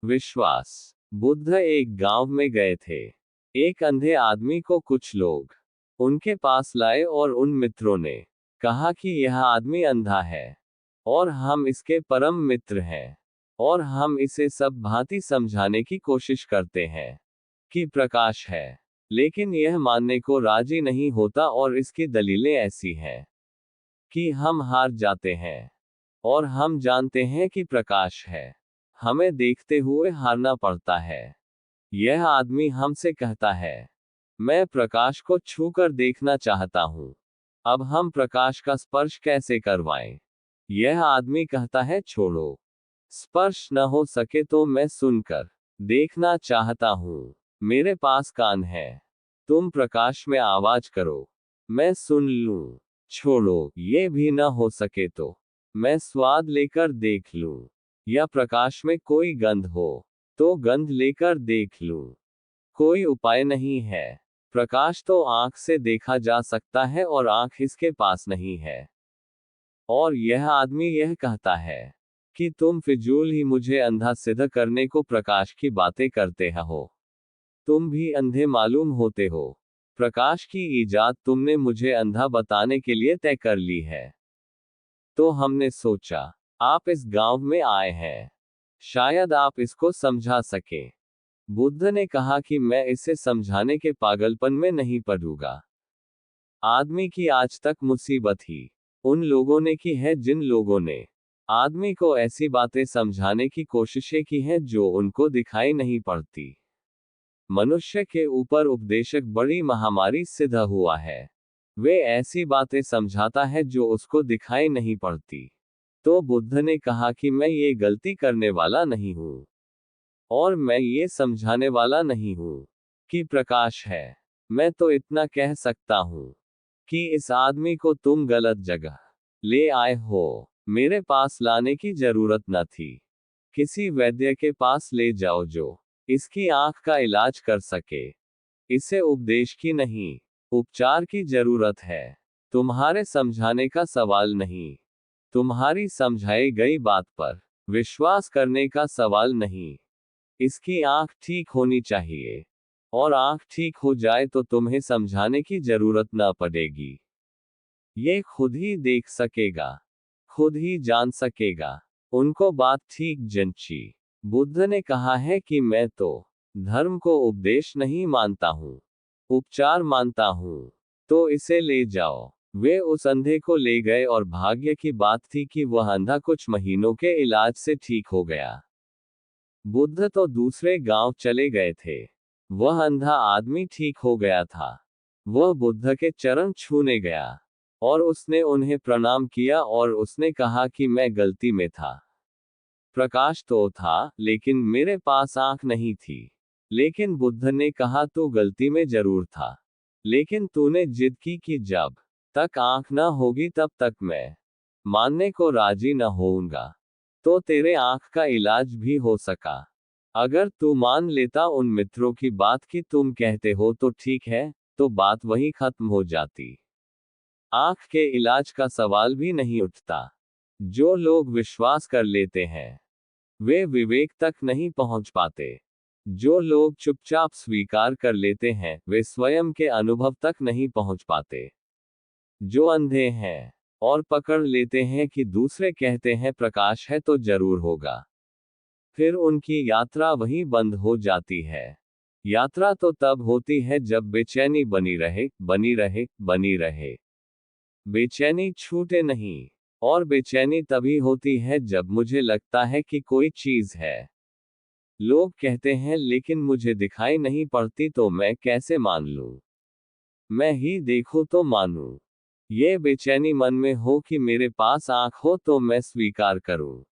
विश्वास। बुद्ध एक गांव में गए थे। एक अंधे आदमी को कुछ लोग उनके पास लाए और उन मित्रों ने कहा कि यह आदमी अंधा है और हम इसके परम मित्र हैं और हम इसे सब भांति समझाने की कोशिश करते हैं कि प्रकाश है, लेकिन यह मानने को राजी नहीं होता और इसकी दलीलें ऐसी हैं कि हम हार जाते हैं और हम जानते हैं कि प्रकाश है, हमें देखते हुए हारना पड़ता है। यह आदमी हमसे कहता है, मैं प्रकाश को छूकर देखना चाहता हूं, अब हम प्रकाश का स्पर्श कैसे करवाएं? यह आदमी कहता है, छोड़ो, स्पर्श न हो सके तो मैं सुनकर देखना चाहता हूं, मेरे पास कान है, तुम प्रकाश में आवाज करो, मैं सुन लूं। छोड़ो, ये भी न हो सके तो मैं स्वाद लेकर देख लूं, या प्रकाश में कोई गंध हो तो गंध लेकर देख लूं। कोई उपाय नहीं है। प्रकाश तो आंख से देखा जा सकता है और आंख इसके पास नहीं है। और यह आदमी यह कहता है कि तुम फिजूल ही मुझे अंधा सिद्ध करने को प्रकाश की बातें करते हो। तुम भी अंधे मालूम होते हो। प्रकाश की ईजाद तुमने मुझे अंधा बताने के लिए तय कर ली है। तो हमने सोचा, आप इस गांव में आए हैं, शायद आप इसको समझा सके। बुद्ध ने कहा कि मैं इसे समझाने के पागलपन में नहीं पड़ूंगा। आदमी की आज तक मुसीबत ही उन लोगों ने की है जिन लोगों ने आदमी को ऐसी बातें समझाने की कोशिशें की हैं जो उनको दिखाई नहीं पड़ती। मनुष्य के ऊपर उपदेशक बड़ी महामारी सिद्ध हुआ है। वे ऐसी बातें समझाता है जो उसको दिखाई नहीं पड़ती। तो बुद्ध ने कहा कि मैं ये गलती करने वाला नहीं हूं और मैं ये समझाने वाला नहीं हूं कि प्रकाश है। मैं तो इतना कह सकता हूं कि इस आदमी को तुम गलत जगह ले आए हो, मेरे पास लाने की जरूरत न थी। किसी वैद्य के पास ले जाओ जो इसकी आंख का इलाज कर सके। इसे उपदेश की नहीं, उपचार की जरूरत है। तुम्हारे समझाने का सवाल नहीं, तुम्हारी समझाई गई बात पर विश्वास करने का सवाल नहीं। इसकी आंख ठीक होनी चाहिए, और आंख ठीक हो जाए तो तुम्हें समझाने की जरूरत न पड़ेगी। ये खुद ही देख सकेगा, खुद ही जान सकेगा। उनको बात ठीक जंची। बुद्ध ने कहा है कि मैं तो धर्म को उपदेश नहीं मानता हूं, उपचार मानता हूं। तो इसे ले जाओ। वे उस अंधे को ले गए और भाग्य की बात थी कि वह अंधा कुछ महीनों के इलाज से ठीक हो गया। बुद्ध तो दूसरे गांव चले गए थे। वह अंधा आदमी ठीक हो गया था। वह बुद्ध के चरण छूने गया और उसने उन्हें प्रणाम किया और उसने कहा कि मैं गलती में था। प्रकाश तो था, लेकिन मेरे पास आंख नहीं थी। लेकिन बुद्ध ने कहा तू गलती में जरूर था, लेकिन तूने जिद की कि जब तक आंख न होगी तब तक मैं मानने को राजी न होऊंगा। तो तेरे आंख का इलाज भी हो सका। अगर तू मान लेता उन मित्रों की बात की तुम कहते हो तो ठीक है, तो बात वहीं खत्म हो जाती। आंख के इलाज का सवाल भी नहीं उठता। जो लोग विश्वास कर लेते हैं वे विवेक तक नहीं पहुंच पाते। जो लोग चुपचाप स्वीकार कर लेते हैं वे स्वयं के अनुभव तक नहीं पहुंच पाते। जो अंधे हैं और पकड़ लेते हैं कि दूसरे कहते हैं प्रकाश है तो जरूर होगा, फिर उनकी यात्रा वहीं बंद हो जाती है। यात्रा तो तब होती है जब बेचैनी बनी रहे, बनी रहे, बनी रहे। बेचैनी छूटे नहीं। और बेचैनी तभी होती है जब मुझे लगता है कि कोई चीज है। लोग कहते हैं लेकिन मुझे दिखाई नहीं पड़ती तो मैं कैसे मान लूं? मैं ही देखूं तो मानूं। ये बेचैनी मन में हो कि मेरे पास आंख हो तो मैं स्वीकार करूं।